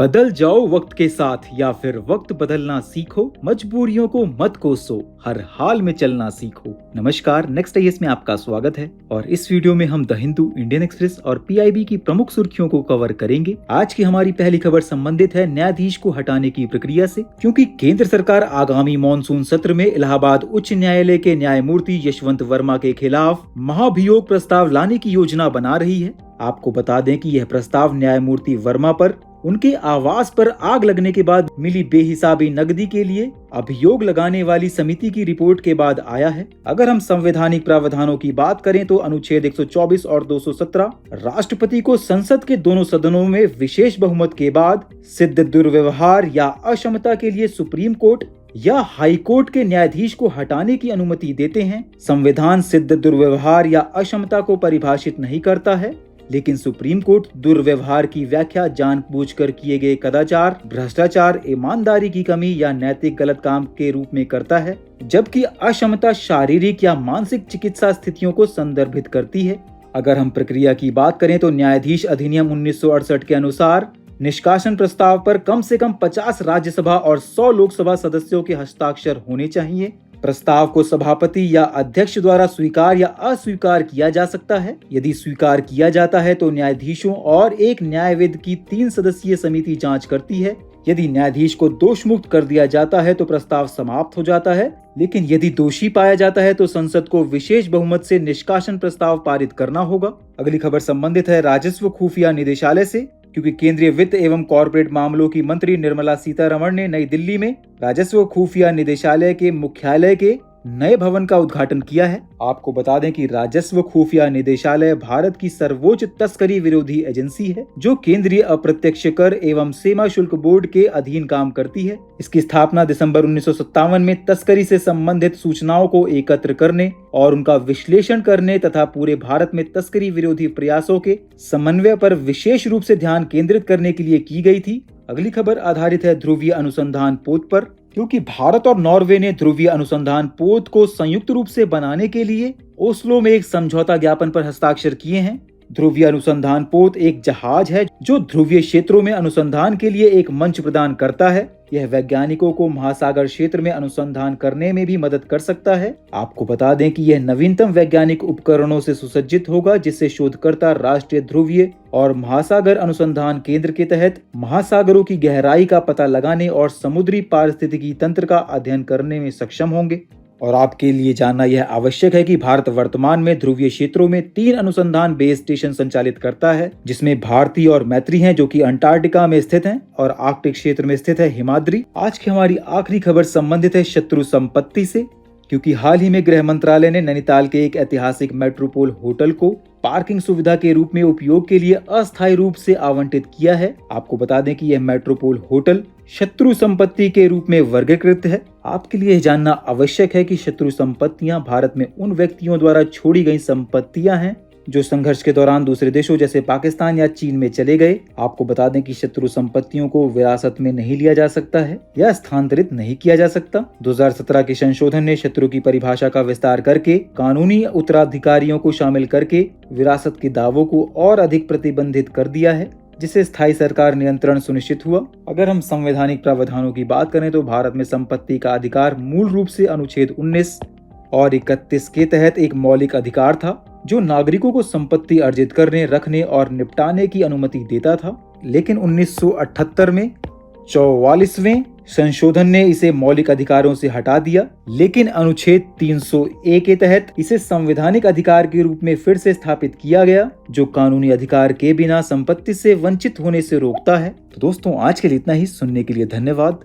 बदल जाओ वक्त के साथ या फिर वक्त बदलना सीखो, मजबूरियों को मत कोसो, हर हाल में चलना सीखो। नमस्कार, नेक्स्ट आईएएस में आपका स्वागत है और इस वीडियो में हम द हिंदू, इंडियन एक्सप्रेस और पीआईबी की प्रमुख सुर्खियों को कवर करेंगे। आज की हमारी पहली खबर संबंधित है न्यायाधीश को हटाने की प्रक्रिया से, क्योंकि केंद्र सरकार आगामी मॉनसून सत्र में इलाहाबाद उच्च न्यायालय के न्यायमूर्ति यशवंत वर्मा के खिलाफ महाभियोग प्रस्ताव लाने की योजना बना रही है। आपको बता दें कि यह प्रस्ताव न्यायमूर्ति वर्मा पर उनके आवास पर आग लगने के बाद मिली बेहिसाबी नकदी के लिए अभियोग लगाने वाली समिति की रिपोर्ट के बाद आया है। अगर हम संवैधानिक प्रावधानों की बात करें तो अनुच्छेद 124 और 217 राष्ट्रपति को संसद के दोनों सदनों में विशेष बहुमत के बाद सिद्ध दुर्व्यवहार या अक्षमता के लिए सुप्रीम कोर्ट या हाई कोर्ट के न्यायाधीश को हटाने की अनुमति देते हैं। संविधान सिद्ध दुर्व्यवहार या अक्षमता को परिभाषित नहीं करता है, लेकिन सुप्रीम कोर्ट दुर्व्यवहार की व्याख्या जानबूझकर किए गए कदाचार, भ्रष्टाचार, ईमानदारी की कमी या नैतिक गलत काम के रूप में करता है, जबकि अक्षमता शारीरिक या मानसिक चिकित्सा स्थितियों को संदर्भित करती है। अगर हम प्रक्रिया की बात करें तो न्यायाधीश अधिनियम 1968 के अनुसार निष्कासन प्रस्ताव पर कम से कम 50 राज्यसभा और 100 लोकसभा सदस्यों के हस्ताक्षर होने चाहिए। प्रस्ताव को सभापति या अध्यक्ष द्वारा स्वीकार या अस्वीकार किया जा सकता है। यदि स्वीकार किया जाता है तो न्यायाधीशों और एक न्यायविद की 3 सदस्यीय समिति जांच करती है। यदि न्यायाधीश को दोष मुक्त कर दिया जाता है तो प्रस्ताव समाप्त हो जाता है, लेकिन यदि दोषी पाया जाता है तो संसद को विशेष बहुमत से निष्कासन प्रस्ताव पारित करना होगा। अगली खबर संबंधित है राजस्व खुफिया निदेशालय से, क्योंकि केंद्रीय वित्त एवं कॉर्पोरेट मामलों की मंत्री निर्मला सीतारमण ने नई दिल्ली में राजस्व खुफिया निदेशालय के मुख्यालय के नए भवन का उद्घाटन किया है। आपको बता दें कि राजस्व खुफिया निदेशालय भारत की सर्वोच्च तस्करी विरोधी एजेंसी है, जो केंद्रीय अप्रत्यक्ष कर एवं सीमा शुल्क बोर्ड के अधीन काम करती है। इसकी स्थापना दिसंबर 1957 में तस्करी से संबंधित सूचनाओं को एकत्र करने और उनका विश्लेषण करने तथा पूरे भारत में तस्करी विरोधी प्रयासों के समन्वय पर विशेष रूप से ध्यान केंद्रित करने के लिए की गई थी। अगली खबर आधारित है ध्रुवीय अनुसंधान पोत पर, क्योंकि भारत और नॉर्वे ने ध्रुवीय अनुसंधान पोत को संयुक्त रूप से बनाने के लिए ओस्लो में एक समझौता ज्ञापन पर हस्ताक्षर किए हैं। ध्रुवीय अनुसंधान पोत एक जहाज है जो ध्रुवीय क्षेत्रों में अनुसंधान के लिए एक मंच प्रदान करता है। यह वैज्ञानिकों को महासागर क्षेत्र में अनुसंधान करने में भी मदद कर सकता है। आपको बता दें कि यह नवीनतम वैज्ञानिक उपकरणों से सुसज्जित होगा, जिससे शोधकर्ता राष्ट्रीय ध्रुवीय और महासागर अनुसंधान केंद्र के तहत महासागरों की गहराई का पता लगाने और समुद्री पारिस्थितिकी तंत्र का अध्ययन करने में सक्षम होंगे। और आपके लिए जानना यह आवश्यक है कि भारत वर्तमान में ध्रुवीय क्षेत्रों में 3 अनुसंधान बेस स्टेशन संचालित करता है, जिसमें भारती और मैत्री हैं, जो कि अंटार्कटिका में स्थित हैं, और आर्कटिक क्षेत्र में स्थित है हिमाद्री। आज की हमारी आखिरी खबर संबंधित है शत्रु संपत्ति से, क्योंकि हाल ही में गृह मंत्रालय ने नैनीताल के एक ऐतिहासिक मेट्रोपोल होटल को पार्किंग सुविधा के रूप में उपयोग के लिए अस्थायी रूप से आवंटित किया है। आपको बता दें कि यह मेट्रोपोल होटल शत्रु संपत्ति के रूप में वर्गीकृत है। आपके लिए जानना आवश्यक है कि शत्रु संपत्तियां भारत में उन व्यक्तियों द्वारा छोड़ी गई संपत्तियां हैं जो संघर्ष के दौरान दूसरे देशों जैसे पाकिस्तान या चीन में चले गए। आपको बता दें कि शत्रु संपत्तियों को विरासत में नहीं लिया जा सकता है या स्थानांतरित नहीं किया जा सकता। 2017 के संशोधन ने शत्रु की परिभाषा का विस्तार करके कानूनी उत्तराधिकारियों को शामिल करके विरासत के दावों को और अधिक प्रतिबंधित कर दिया है, जिससे स्थायी सरकार नियंत्रण सुनिश्चित हुआ। अगर हम संवैधानिक प्रावधानों की बात करें तो भारत में संपत्ति का अधिकार मूल रूप से अनुच्छेद 19 और 31 के तहत एक मौलिक अधिकार था, जो नागरिकों को संपत्ति अर्जित करने, रखने और निपटाने की अनुमति देता था। लेकिन 1978 में 44वें संशोधन ने इसे मौलिक अधिकारों से हटा दिया, लेकिन अनुच्छेद 300A के तहत इसे संवैधानिक अधिकार के रूप में फिर से स्थापित किया गया, जो कानूनी अधिकार के बिना संपत्ति से वंचित होने से रोकता है। तो दोस्तों, आज के लिए इतना ही। सुनने के लिए धन्यवाद।